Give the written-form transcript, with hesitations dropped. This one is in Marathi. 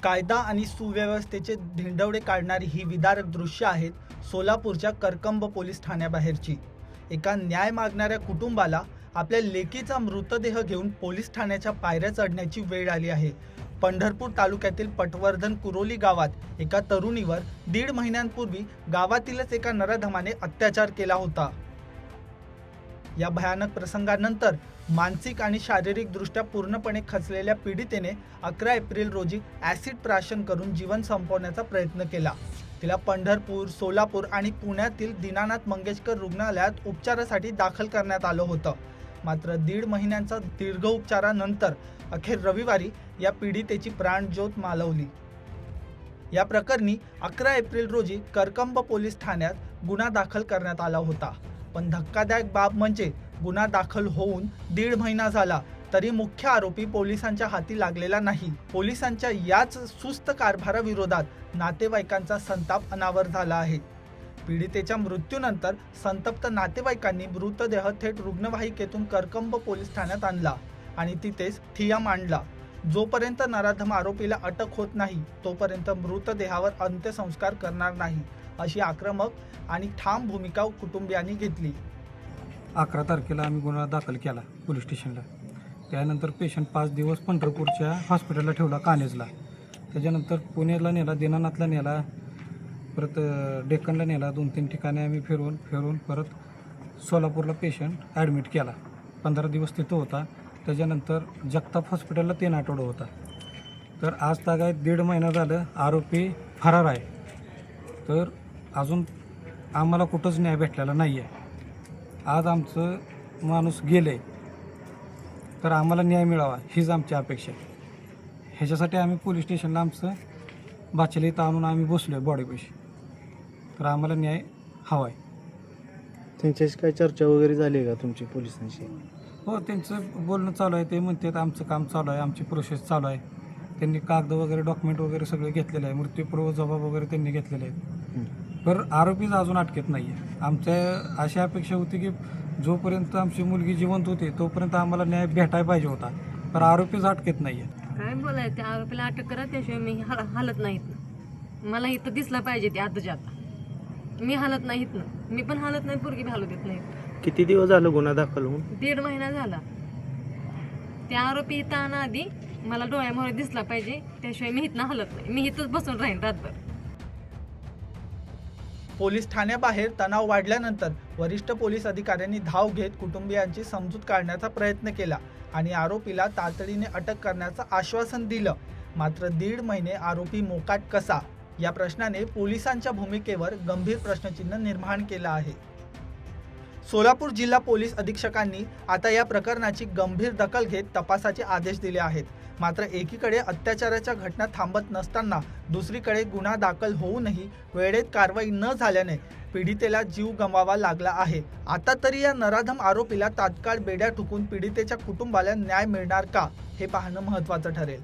कायदा आणि सुव्यवस्थेचे धिंडवडे काढणारी ही विदारक दृश्य आहेत सोलापूरच्या करकंब पोलीस ठाण्याबाहेरची। एका न्याय मागणाऱ्या कुटुंबाला आपल्या लेकीचा मृतदेह घेऊन पोलीस ठाण्याच्या पायऱ्या चढण्याची वेळ आली आहे। पंढरपूर तालुक्यातील पटवर्धन कुरोली गावात एका तरुणीवर 1.5 महिन्यांपूर्वी गावातीलच एका नराधमाने अत्याचार केला होता। या भयानक प्रसंगानंतर मानसिक आणि शारीरिक दृष्ट्या पूर्णपणे खचलेल्या पीडितेने 11 एप्रिल रोजी ॲसिड प्राशन करून जीवन संपवण्याचा प्रयत्न केला। तिला पंढरपूर, सोलापूर आणि पुण्यातील दीनानाथ मंगेशकर रुग्णालयात उपचारासाठी दाखल करण्यात आलं होतं। मात्र 1.5 महिन्यांचा दीर्घ उपचारानंतर अखेर रविवारी या पीडितेची प्राणज्योत मालवली। या प्रकरणी 11 एप्रिल रोजी करकंब पोलीस ठाण्यात गुन्हा दाखल करण्यात आला होता। पण धक्कादायक बाब म्हणजे गुन्हा दाखल होऊन 1.5 महिना झाला तरी मुख्य आरोपी पोलिसांच्या हाती लागलेला नाही। पोलिसांच्या याच सुस्त कारभाराविरोधात नातेवाईकांचा संताप अनावर झाला आहे। पीडितेच्या मृत्यूनंतर संतप्त नातेवाईकांनी मृतदेह थेट रुग्णवाहिकेतून करकंब पोलीस ठाण्यात आणला आणि तिथेच ठिय्या मांडला। जोपर्यंत नराधम आरोपीला अटक होत नाही तोपर्यंत मृतदेहावर अंत्यसंस्कार करणार नाही, अशी आक्रमक आणि ठाम भूमिका कुटुंबियांनी घेतली। 11 तारखेला आम्ही गुन्हा दाखल केला पोलीस स्टेशनला। त्यानंतर पेशंट 5 दिवस पंढरपूरच्या हॉस्पिटलला ठेवला कानेजला। त्याच्यानंतर पुण्याला नेला, दीनानाथला नेला, परत डेक्कनला नेला। 2-3 ठिकाणी आम्ही फिरून परत सोलापूरला पेशंट ॲडमिट केला। 15 दिवस तिथं होता। त्याच्यानंतर जगताप हॉस्पिटलला 3 आठवडं होता। तर आज तागायत 1.5 महिना झालं आरोपी फरार आहे। तर अजून आम्हाला कुठंच न्याय भेटलेला नाही आहे। आज आमचं माणूस गेले तर आम्हाला न्याय मिळावा हीच आमची अपेक्षा आहे। ह्याच्यासाठी आम्ही पोलीस स्टेशनला आमचं बाचेला इथं आणून आम्ही बसलो आहे बॉडीपाशी। तर आम्हाला न्याय हवा आहे। त्यांच्याशी काय चर्चा वगैरे झाली आहे का तुमची पोलिसांशी? हो, त्यांचं बोलणं चालू आहे। ते म्हणतात आमचं काम चालू आहे, आमची प्रोसेस चालू आहे। त्यांनी कागद वगैरे डॉक्युमेंट वगैरे सगळे घेतलेले आहे, मृत्यूपूर्व जबाब वगैरे त्यांनी घेतलेले आहेत। पण आरोपीच अजून अटकेत नाही आहे। आमच्या अशी अपेक्षा होती की जोपर्यंत आमची मुलगी जिवंत होती तोपर्यंत आम्हाला न्याय भेटायला पाहिजे होता, पण आरोपीच अटकेत नाही आहे। काय बोलायचं, त्या आरोपीला अटक करा, त्याशिवाय मी हालत नाहीत। मला इथं दिसला पाहिजे ते आताच्या आता। मी हालत नाहीत ना, मी पण हालत नाही, पोरगी हालत येत नाही। किती दिवस झालं गुन्हा दाखल होऊन? 1.5 महिना झाला। त्या आरोपी इथं आणा आधी, मला डोळ्यामुळे दिसला पाहिजे, त्याशिवाय मी इथनं हालत नाही। मी इथंच बसून राहीन रातभर। पोलीस ठाण्याबाहेर तणाव वाढल्यानंतर वरिष्ठ पोलीस अधिकाऱ्यांनी धाव घेत कुटुंबियांची समजूत काढण्याचा प्रयत्न केला आणि आरोपीला तातडीने अटक करण्याचं आश्वासन दिलं। मात्र 1.5 महिने आरोपी मोकाट कसा, या प्रश्नाने पोलिसांच्या भूमिकेवर गंभीर प्रश्नचिन्ह निर्माण केलं आहे। सोलापूर जिल्हा पोलीस अधीक्षकांनी आता या प्रकरणाची गंभीर दखल घेत तपासाचे आदेश दिले आहेत। मात्र एकीकडे अत्याचाराच्या घटना थांबत नसताना दुसरीकडे गुन्हा दाखल होऊनही वेळेत कारवाई न झाल्याने पीडितेला जीव गमवावा लागला आहे। आता तरी या नराधम आरोपीला तात्काळ बेड्या ठोकून पीडितेच्या कुटुंबाला न्याय मिळणार का, हे पाहणं महत्त्वाचं ठरेल।